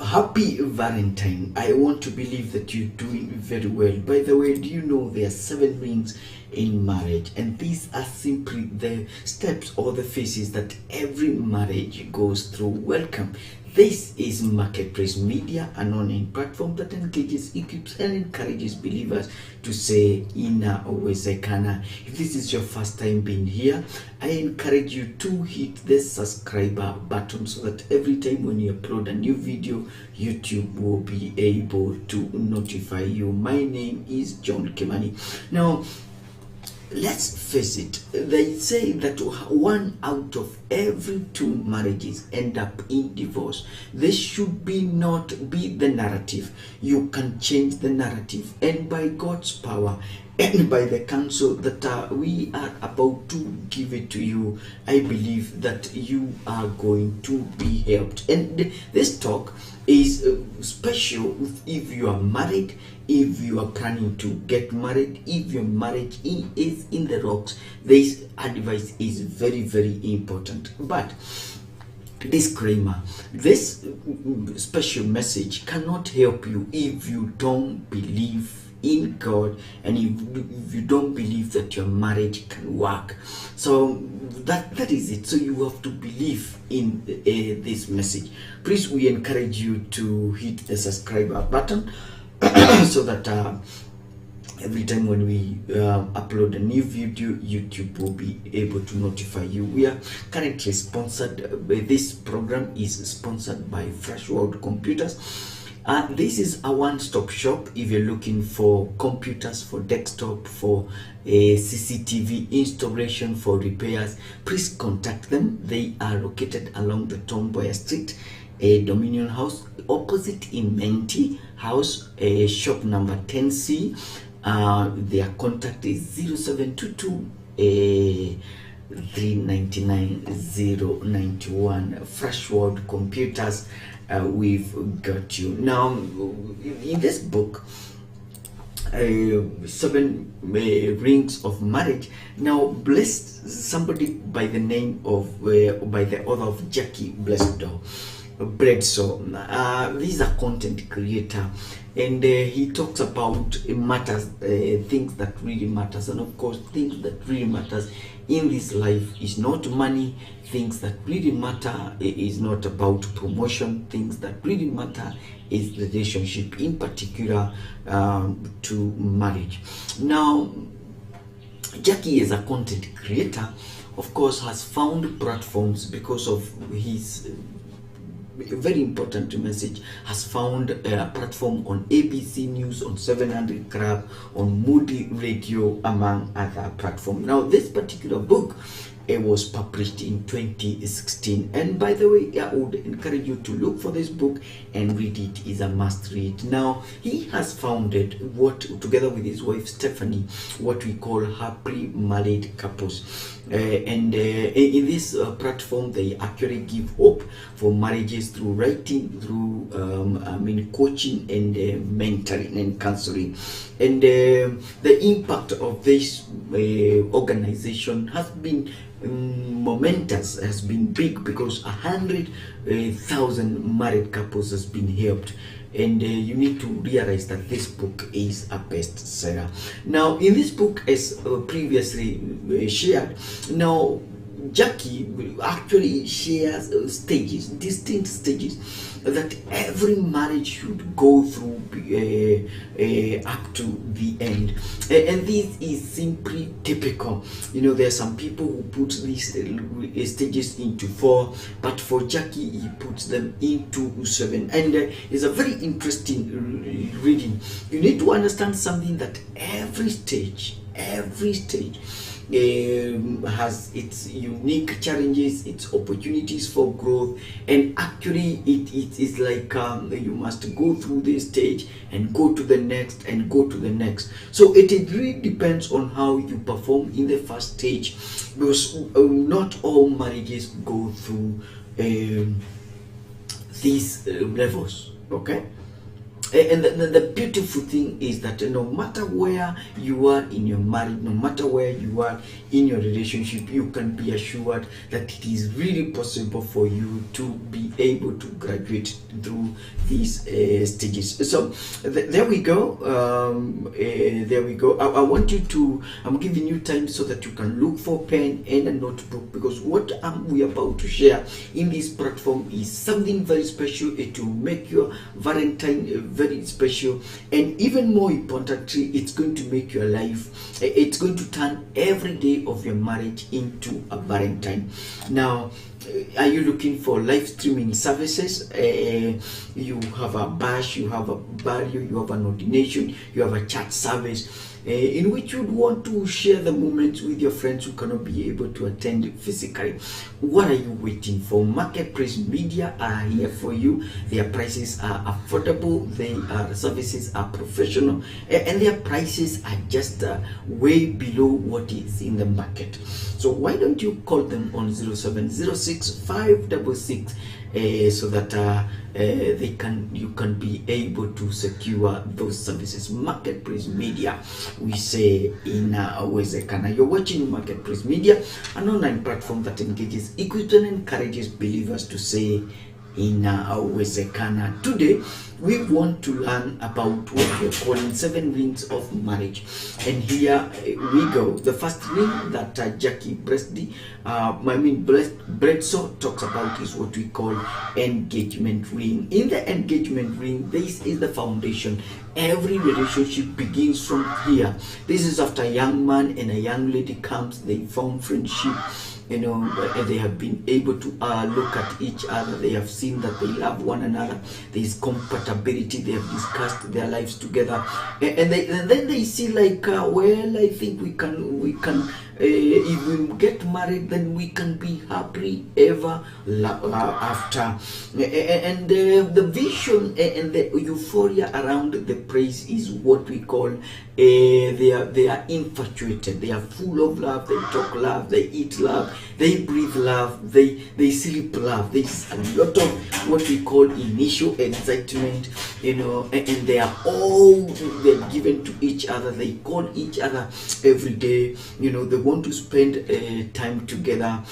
Happy Valentine. I want to believe that you're doing very well. By the way, do you know there are 7 rings in marriage? And these are simply the steps or the phases that every marriage goes through. Welcome. This is Marketplace Media, an online platform that engages, equips, and encourages believers to say Ina Owezekana. If this is your first time being here, I encourage you to hit the subscriber button so that every time when you upload a new video, YouTube will be able to notify you. My name is John Kimani. Now, let's face it, they say that 1 out of every 2 marriages end up in divorce. This should not be the narrative. You can change the narrative, and by God's power and by the counsel that we are about to give it to you, I believe that you are going to be helped. And this talk is special if you are married, if you are planning to get married, if your marriage is in the rocks. This advice is very, very important. But disclaimer, this special message cannot help you if you don't believe in God and if you don't believe that your marriage can work. So that is it. So you have to believe in this message. Please, we encourage you to hit the subscriber button so that every time when we upload a new video, YouTube will be able to notify you. We are currently sponsored. This program is sponsored by Freshworld Computers. This is a one-stop shop if you're looking for computers, for desktop, for CCTV installation, for repairs. Please contact them. They are located along the Tom Mboya Street, Dominion House, opposite Imenti House, shop number 10C. Their contact is 0722 399 091. Freshworld Computers. We've got you. Now, in this book, 7 rings of marriage. Now, blessed somebody by the name of by the author of Jackie Bledsoe. He's a content creator, and he talks about matters, things that really matters, and of course, things that really matters in this life is not money. Things that really matter is not about promotion. Things that really matter is relationship, in particular to marriage. Now, Jackie is a content creator, of course, has found platforms because of his very important message, has found a platform on ABC News, on 700 Club, on Moody Radio, among other platforms. Now, this particular book was published in 2016, and by the way, I would encourage you to look for this book and read it. Is a must read. Now, he has founded together with his wife Stephanie, what we call Happy Married Couples. And in this platform, they actually give hope for marriages through writing, through coaching and mentoring and counseling. And the impact of this organization has been momentous, has been big, because 100,000 married couples has been helped. And you need to realize that this book is a bestseller. Now, in this book, as previously shared, now Jackie actually shares distinct stages that every marriage should go through up to the end. And this is simply typical. You know, there are some people who put these stages into 4, but for Jackie, he puts them into 7. And it's a very interesting reading. You need to understand something, that every stage has its unique challenges, its opportunities for growth, and actually it is like you must go through this stage and go to the next and go to the next. So it really depends on how you perform in the first stage, because not all marriages go through these levels. Okay, And the beautiful thing is that no matter where you are in your marriage, no matter where you are in your relationship, you can be assured that it is really possible for you to be able to graduate through these stages. So there we go. There we go. I want you to, I'm giving you time so that you can look for pen and a notebook, because what we are about to share in this platform is something very special. It will make your Valentine very special, and even more importantly, it's going to make your life, it's going to turn every day of your marriage into a Valentine. Now, are you looking for live streaming services? You have a bash, you have a barrio, you have an ordination, you have a chat service in which you'd want to share the moments with your friends who cannot be able to attend physically. What are you waiting for? Marketplace Media are here for you. Their prices are affordable, their services are professional, and their prices are just way below what is in the market. So why don't you call them on 0706 566 so that you can be able to secure those services. Marketplace Media, we say in Wezekana. You're watching Marketplace Media, an online platform that engages, equips and encourages believers to say in Wezekana. Today we want to learn about what we're calling 7 rings of marriage, and here we go. The first ring that Jackie Bledsoe talks about is what we call engagement ring. In the engagement ring, this is the foundation. Every relationship begins from here. This is after a young man and a young lady comes, they form friendship. They have been able to look at each other. They have seen that they love one another. There is compatibility. They have discussed their lives together, and then they see like, well, I think we can. If we get married, then we can be happy ever after. And the vision and the euphoria around the praise is what we call they are infatuated. They are full of love. They talk love. They eat love. They breathe love. They sleep love. There's a lot of what we call initial excitement, and they are all they're given to each other. They call each other every day. They want to spend time together.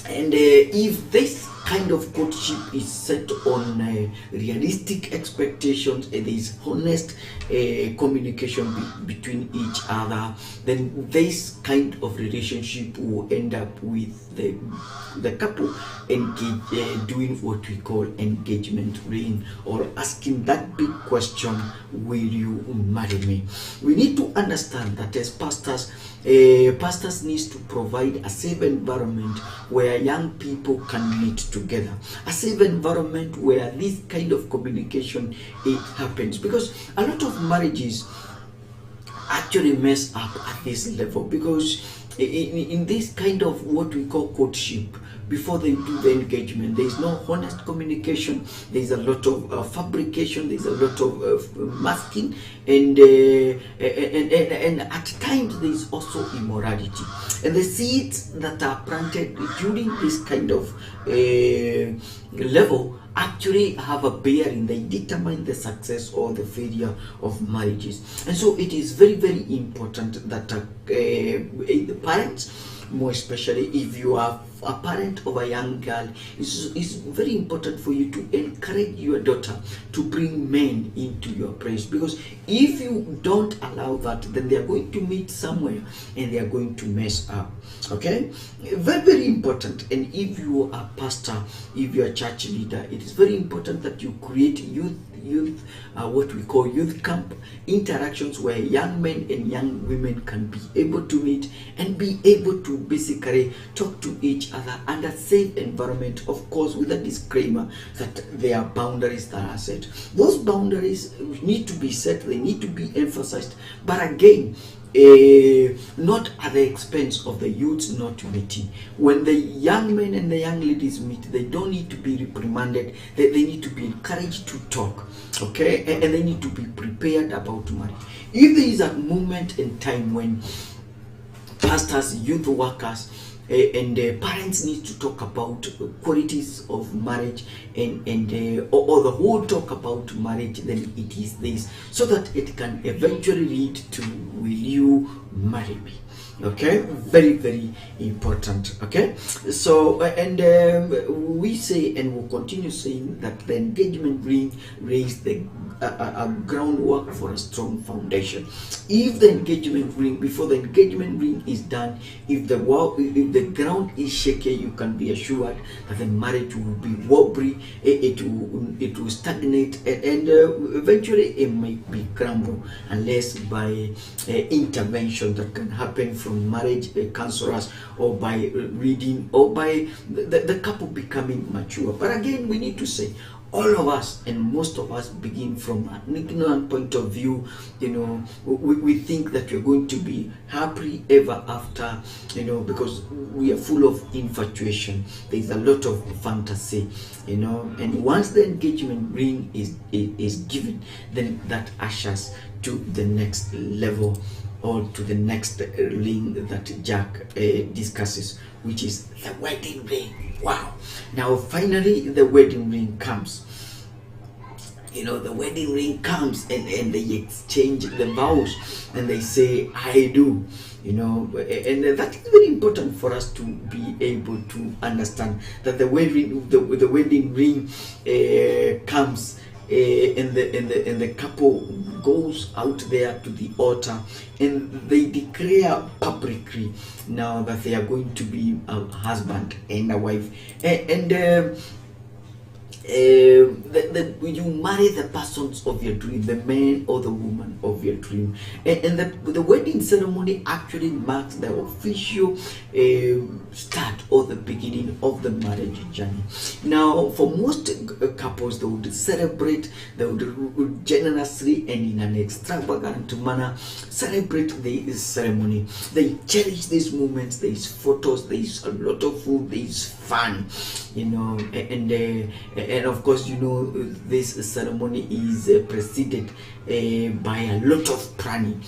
And if this kind of courtship is set on realistic expectations and there is honest communication between each other, then this kind of relationship will end up with the couple doing what we call engagement ring, or asking that big question, will you marry me? We need to understand that as pastors needs to provide a safe environment where young people can meet together, a safe environment where this kind of communication it happens, because a lot of marriages actually mess up at this level, because in this kind of what we call courtship, before they do the engagement, there is no honest communication. There is a lot of fabrication. There is a lot of masking, and at times there is also immorality. And the seeds that are planted during this kind of level actually have a bearing. They determine the success or the failure of marriages. And so it is very, very important that the parents, more especially if you are a parent of a young girl, it's very important for you to encourage your daughter to bring men into your praise, because if you don't allow that, then they are going to meet somewhere and they are going to mess up. Okay, very, very important. And if you are a pastor, if you are a church leader, it is very important that you create youth what we call youth camp interactions, where young men and young women can be able to meet and be able to basically talk to each other under safe environment, of course with a disclaimer that there are boundaries that are set. Those boundaries need to be set, they need to be emphasized, but again, not at the expense of the youths not meeting. When the young men and the young ladies meet, they don't need to be reprimanded. They need to be encouraged to talk, okay? And they need to be prepared about marriage. If there is a moment in time when pastors, youth workers, and parents need to talk about qualities of marriage, or the whole talk about marriage, then it is this, so that it can eventually lead to, will you marry me? Okay, very, very important. Okay, so and we say, and we'll continue saying, that the engagement ring raised the groundwork for a strong foundation. If the engagement ring, before the engagement ring is done, if the ground is shaky, you can be assured that the marriage will be wobbly, it will stagnate, and eventually it might be crumble, unless by intervention that can happen from marriage counselors, or by reading, or by the couple becoming mature. But again, we need to say, all of us, and most of us, begin from an ignorant point of view. We think that we're going to be happily ever after, because we are full of infatuation. There's a lot of fantasy, and once the engagement ring is given, then that ushers to the next level, or to the next ring that Jack discusses, which is the wedding ring. Wow. Now finally the wedding ring comes. The wedding ring comes, and they exchange the vows, and they say, I do. And that is very important for us to be able to understand that the wedding ring comes, and the couple goes out there to the altar, and they declare publicly now that they are going to be a husband and a wife, and you marry the persons of your dream, the man or the woman of your dream, and the wedding ceremony actually marks the official start, or the beginning of the marriage journey. Now, for most couples, they would celebrate, they would generously and in an extravagant manner celebrate the ceremony. They cherish these moments. There is photos, there is a lot of food, there is fun, and of course, this ceremony is preceded by a lot of planning,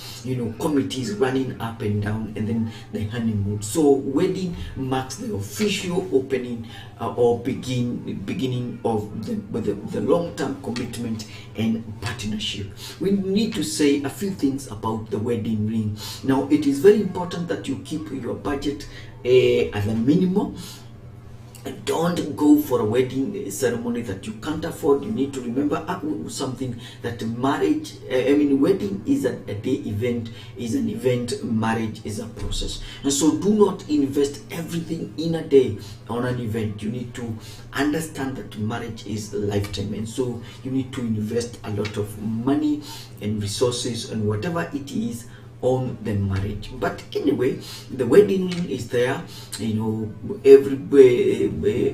committees running up and down, and then the honeymoon. So wedding marks the official opening or beginning of the long-term commitment and partnership. We need to say a few things about the wedding ring. Now, it is very important that you keep your budget as a minimum. Don't go for a wedding ceremony that you can't afford. You need to remember something, that wedding is a day event, is an event. Marriage is a process, and so do not invest everything in a day on an event. You need to understand that marriage is a lifetime, and so you need to invest a lot of money and resources and whatever it is on the marriage. But anyway, the wedding ring is there.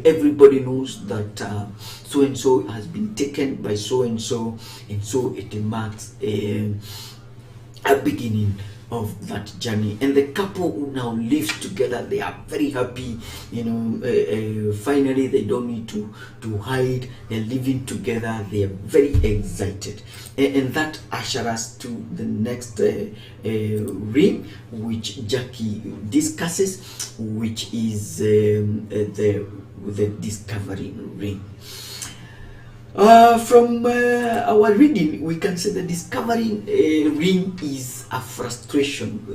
Everybody knows that so and so has been taken by so and so it marks a beginning of that journey, and the couple who now live together, they are very happy. Finally, they don't need to hide. They're living together. They are very excited, and that ushers us to the next ring, which Jackie discusses, which is the discovery ring. From our reading, we can say the discovery ring is a frustration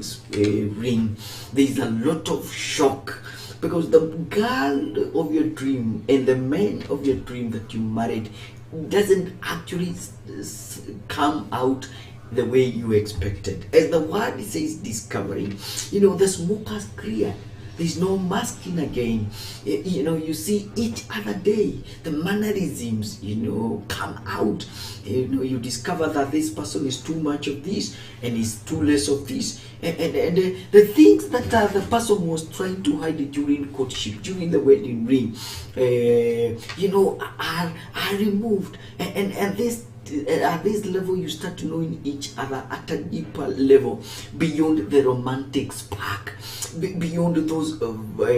ring. There is a lot of shock, because the girl of your dream and the man of your dream that you married doesn't actually come out the way you expected. As the word says, discovery, the smoke has cleared. There's no masking again. You see each other day, the mannerisms, come out. You discover that this person is too much of this and is too less of this. And the things that the person was trying to hide during courtship, during the wedding ring, are removed. And this at this level you start knowing each other at a deeper level, beyond the romantic spark, beyond those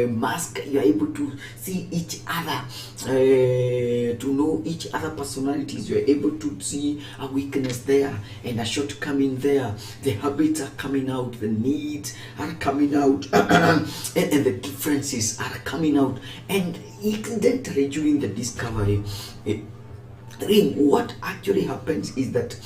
masks. You're able to see each other, to know each other personalities. You're able to see a weakness there and a shortcoming there. The habits are coming out, the needs are coming out, and the differences are coming out. And incidentally, during the discovery ring, what actually happens is that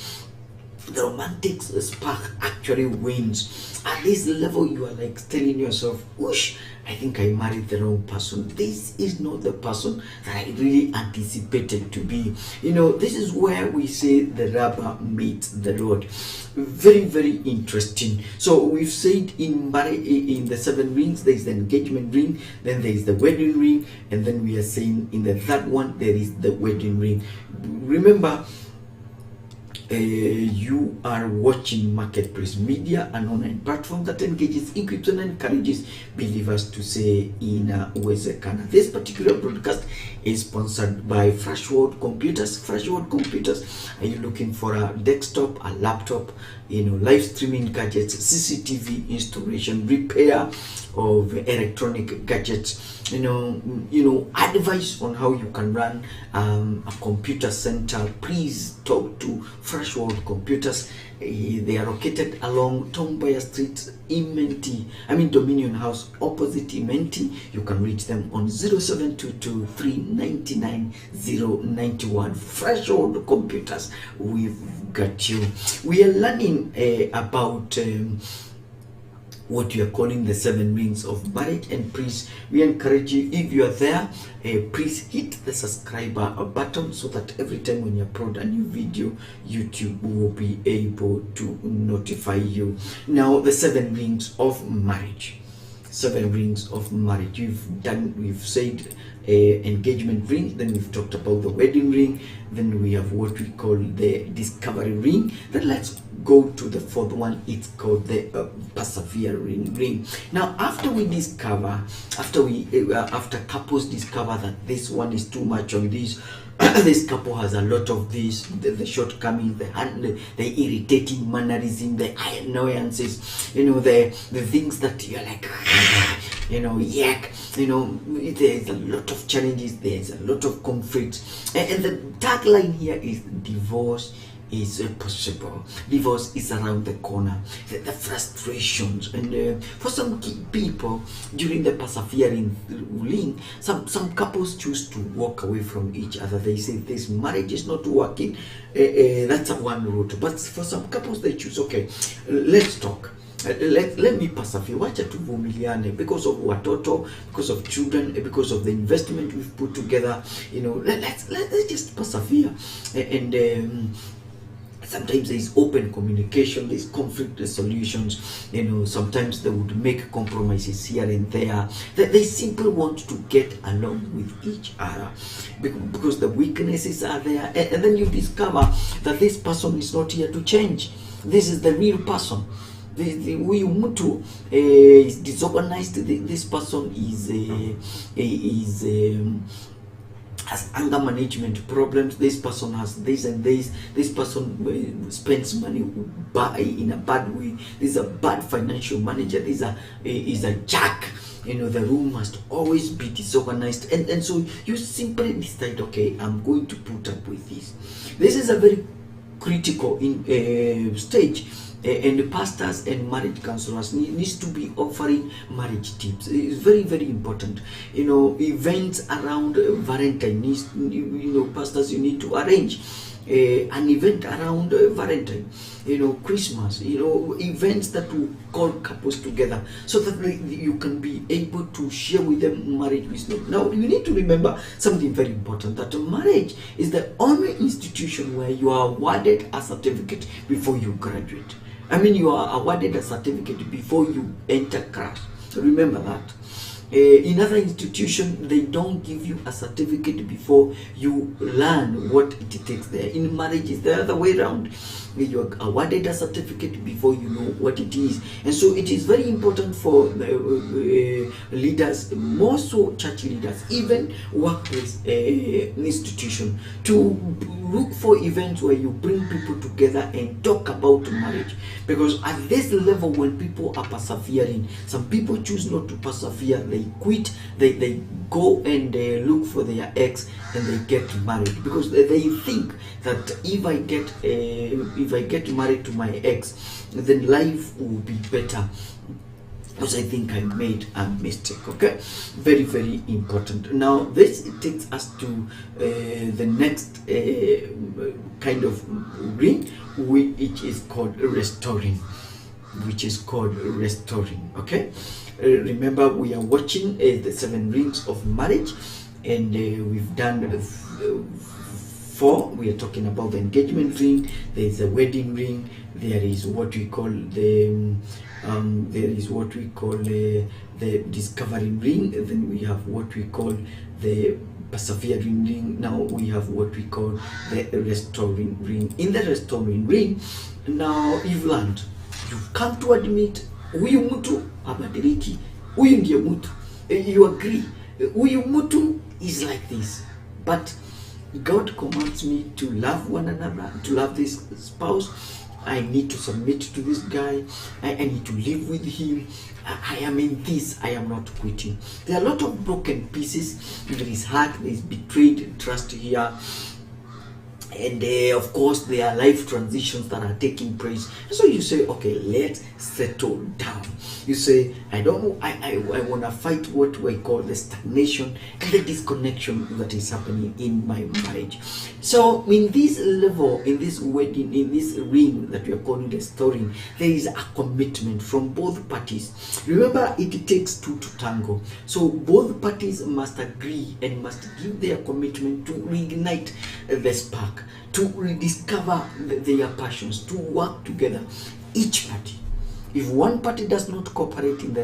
the romantic spark actually wins. At this level, you are like telling yourself, whoosh, I think I married the wrong person. This is not the person that I really anticipated to be. This is where we say the rubber meets the road. Very, very interesting. So we've said in the 7 rings, there is the engagement ring, then there is the wedding ring, and then we are saying in the third one, there is the wedding ring. Remember, you are watching Marketplace Media, an online platform that engages, equips, and encourages believers to say inawezekana. This particular broadcast is sponsored by Freshworld Computers. Freshworld Computers, are you looking for a desktop, a laptop, live streaming gadgets, CCTV installation, repair of electronic gadgets, advice on how you can run a computer center? Please talk to Freshworld Computers. They are located along Tombaya Street, Dominion House, opposite Imenti. You can reach them on 0722 399 091. Freshworld Computers, we've got you. We are learning about what we are calling the 7 rings of marriage. And please, we encourage you, if you are there, please hit the subscriber button so that every time when you upload a new video, YouTube will be able to notify you. Now, the 7 rings of marriage. 7 rings of marriage. We've said engagement ring, then we've talked about the wedding ring, then we have what we call the discovery ring. Then let's go to the 4th one. It's called the persevering ring. Now, after couples discover that this one is too much on this, this couple has a lot of this, the shortcomings, the irritating mannerism, the annoyances, the things that you're like, there's a lot of challenges, there's a lot of conflicts, and the tagline here is divorce is possible. Divorce is around the corner. The frustrations, and for some people during the persevering ring, some couples choose to walk away from each other. They say this marriage is not working. That's a one route. But for some couples, they choose, okay, let's talk. Let me persevere. Wacha tuvumiliane because of watoto, because of children, because of the investment we've put together. Let's just persevere. And sometimes there is open communication, there is conflict resolutions. Sometimes they would make compromises here and there. They simply want to get along with each other because the weaknesses are there. And then you discover that this person is not here to change. This is the real person. Huyu mtu is disorganized. This person has anger management problems. This person has this and this. This person spends money in a bad way. This is a bad financial manager. This is a jack. The room must always be disorganized. And so you simply decide, okay, I'm going to put up with this. This is a very critical stage. And pastors and marriage counselors needs to be offering marriage tips. It's very, very important. Events around Valentine's, pastors, you need to arrange an event around Valentine, Christmas, events that will call couples together so that you can be able to share with them marriage wisdom. Now, you need to remember something very important, that marriage is the only institution where you are awarded a certificate before you graduate. You are awarded a certificate before you enter class. So remember that. In other institutions, they don't give you a certificate before you learn what it takes there. In marriage, it's the other way around. You are awarded a certificate before you know what it is. And so it is very important for leaders, more so church leaders, even workplace institution, to look for events where you bring people together and talk about marriage. Because at this level, when people are persevering, some people choose not to persevere, they quit, they go and look for their ex and they get married, because they think that if I get married to my ex, then life will be better, because I think I made a mistake. Okay, very, very important. Now this takes us to the next kind of ring, which is called restoring. Okay, remember, we are watching the 7 rings of marriage, and we've done 4. We are talking about the engagement ring. There is a wedding ring. There is what we call the the discovering ring. Then we have what we call the persevering ring. Now we have what we call the restoring ring. In the restoring ring, now you've learned, you've come to admit, huyu mtu abadiliki, huyu ndiye mtu. You agree, huyu mtu is like this, but God commands me to love one another, to love this spouse. I need to submit to this guy. I need to live with him. I am in this. I am not quitting. There are a lot of broken pieces. There is hurt. There is betrayed trust here. And of course, there are life transitions that are taking place. So you say, okay, let's settle down. You say, I don't know, I want to fight what I call the stagnation and the disconnection that is happening in my marriage. So in this level, in this wedding, in this ring that we are calling restoring, there is a commitment from both parties. Remember, it takes 2 to tango. So both parties must agree and must give their commitment to reignite the spark, to rediscover their passions, to work together, each party. If one party does not cooperate in the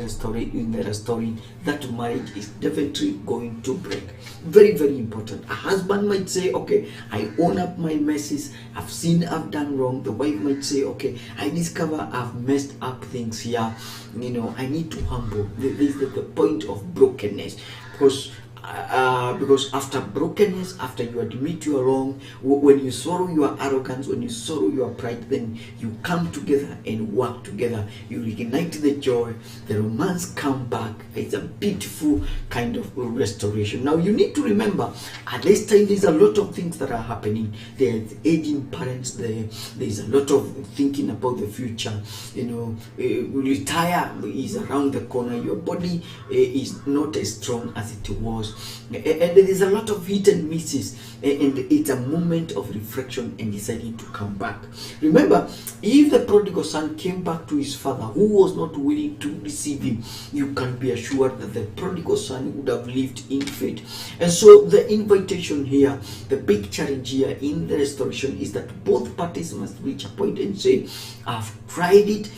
restoring, that marriage is definitely going to break. Very, very important. A husband might say, okay, I own up my messes. I've seen I've done wrong. The wife might say, okay, I discover I've messed up things here. I need to humble. This is the point of brokenness. Because after brokenness, after you admit you are wrong, when you sorrow your arrogance, when you sorrow your pride, then you come together and work together. You reignite the joy, the romance come back. It's a beautiful kind of restoration. Now you need to remember, at this time there's a lot of things that are happening. There's aging parents, there's a lot of thinking about the future. Retire is around the corner. Your body is not as strong as it was. And there is a lot of hit and misses, and it's a moment of reflection and deciding to come back. Remember, if the prodigal son came back to his father, who was not willing to receive him, you can be assured that the prodigal son would have lived in faith. And so the invitation here, the big challenge here in the restoration, is that both parties must reach a point and say, I've tried it.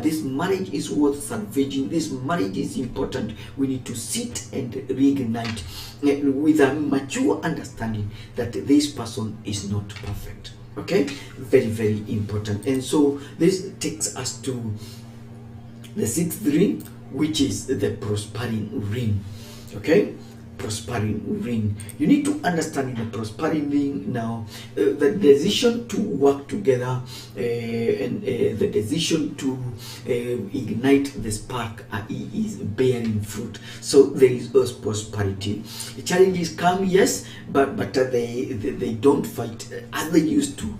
This marriage is worth salvaging. This marriage is important. We need to sit and reignite with a mature understanding that this person is not perfect. Okay, very, very important. And so this takes us to the 6th ring, which is the prospering ring. Okay, prospering ring. You need to understand in the prospering ring now, the decision to work together and the decision to ignite the spark is bearing fruit. So there is prosperity. The challenges come, yes, but they don't fight as they used to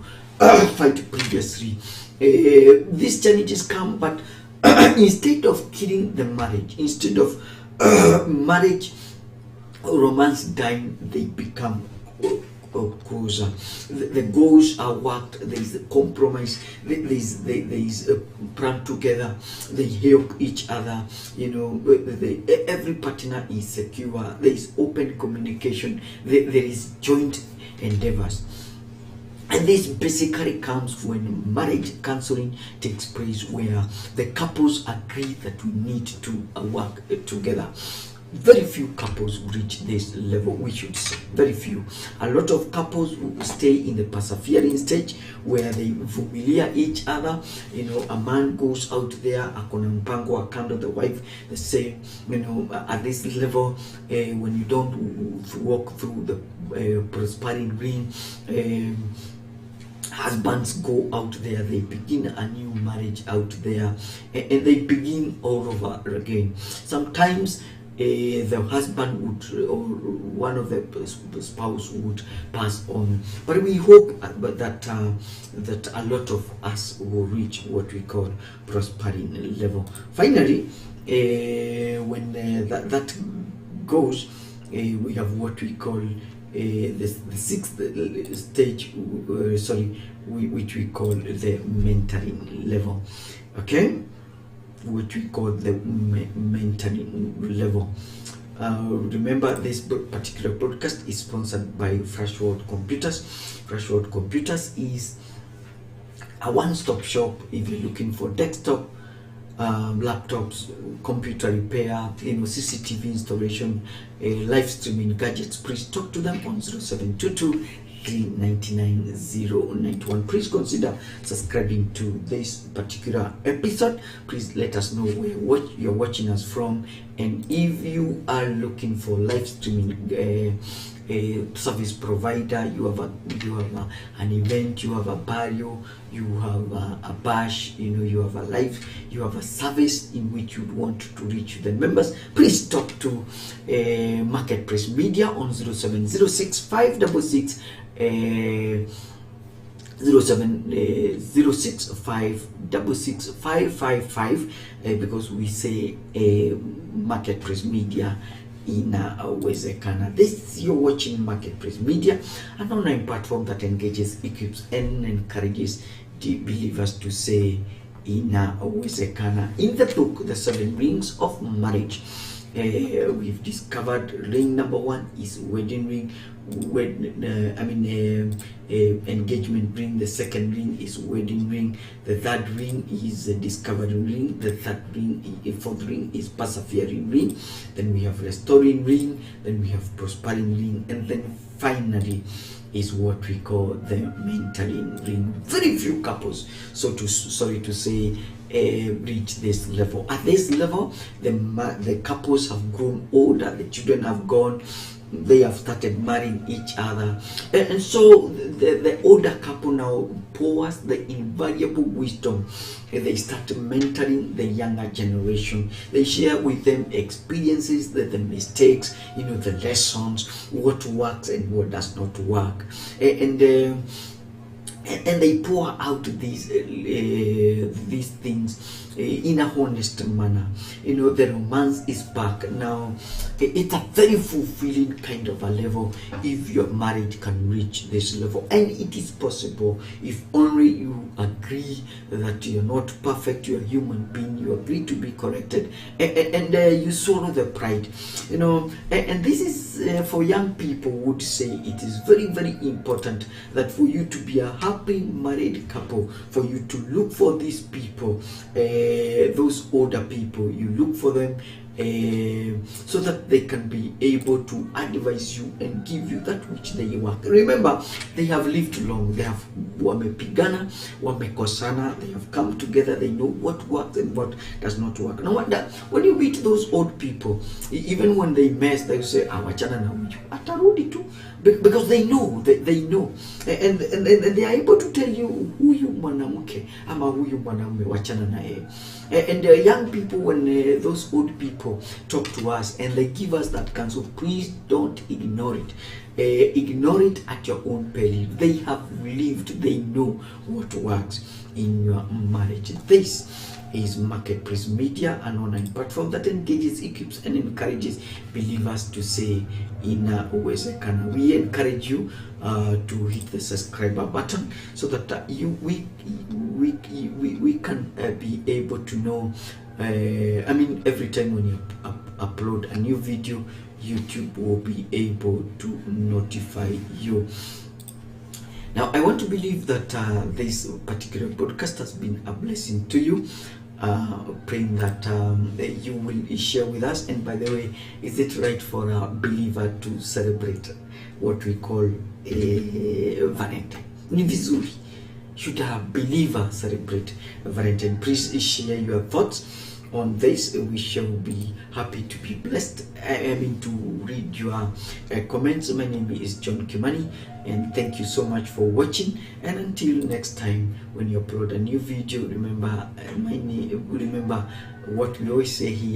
fight previously. These challenges come, but instead of killing the marriage, instead of romance dying, they become closer. The goals are worked. There is a compromise. There is a plan together. They help each other. Every partner is secure. There is open communication. There is joint endeavors. And this basically comes when marriage counseling takes place, where the couples agree that we need to work together. very few couples reach this level, we should say. Very few. A lot of couples will stay in the persevering stage where they familiar each other. You know, a man goes out there, akona mpango wa kando, the wife the same. You know, at this level, when you don't walk through the prospering ring, husbands go out there, they begin a new marriage out there, and they begin all over again. Sometimes the husband would, or one of the spouse would pass on, but we hope that a lot of us will reach what we call prospering level. Finally, when that goes, we have what we call the sixth stage, which we call the mentoring level. Okay, which we call the mentoring level. Remember, this particular broadcast is sponsored by Freshworld Computers. Freshworld Computers is a one-stop shop if you're looking for desktop, laptops, computer repair, CCTV installation, live streaming gadgets. Please talk to them on 0722 399 091. Please consider subscribing to this particular episode. Please let us know where you're watching us from, and if you are looking for live streaming service provider, you have an event, you have a burial, you have a bash, you have a live, you have a service in which you want to reach the members, please talk to Marketplace Media on 0706 566 0706 566 555, because we say Marketplace Media inawezekana. This, you're watching Marketplace Media, an online platform that engages, equips, and encourages the believers to say inawezekana. In the book, The 7 Rings of Marriage, we've discovered ring number 1 is wedding ring. Engagement ring. The second ring is wedding ring. The third ring is a discovery ring. The fourth ring is persevering ring. Then we have restoring ring. Then we have prospering ring, and then finally is what we call the mentoring ring. Very few couples, sorry to say, reach this level. At this level, the couples have grown older, the children have gone, they have started marrying each other, and so the older couple now pours the invaluable wisdom, and they start mentoring the younger generation. They share with them experiences, the mistakes, the lessons, what works and what does not work, and they pour out these things in a honest manner. The romance is back now. It's a very fulfilling kind of a level if your marriage can reach this level, and it is possible if only you agree that you're not perfect, you're a human being, you agree to be corrected, and you swallow the pride, and this is for young people would say it is very, very important that for you to be a happy married couple, for you to look for these people, those older people, you look for them so that they can be able to advise you and give you that which they work. Remember, they have lived long, they have wamepigana, wamekosana, they have come together, they know what works and what does not work. No wonder when you meet those old people, even when they mess, they say, wachana na huyu atarudi tu, because they know, and they are able to tell you huyu mwanamke ama huyu mwanamume wachana na yeye. And young people, when those old people talk to us and they give us that counsel, please don't ignore it. Ignore it at your own peril. They have lived, they know what works in your marriage. This is Marketplace Media, an online platform that engages, equips, and encourages believers to say inawezekana. We encourage you to hit the subscriber button so that we can be able to know. Every time when you upload a new video, YouTube will be able to notify you. Now, I want to believe that this particular broadcast has been a blessing to you. praying that you will share with us. And by the way, is it right for a believer to celebrate what we call a Valentine? Ni vizuri. Should a believer celebrate Valentine? Please share your thoughts on this. We shall be happy to be blessed. I mean to read your comments. My name is John Kimani, and thank you so much for watching. And until next time, when you upload a new video, remember remember what we always say here.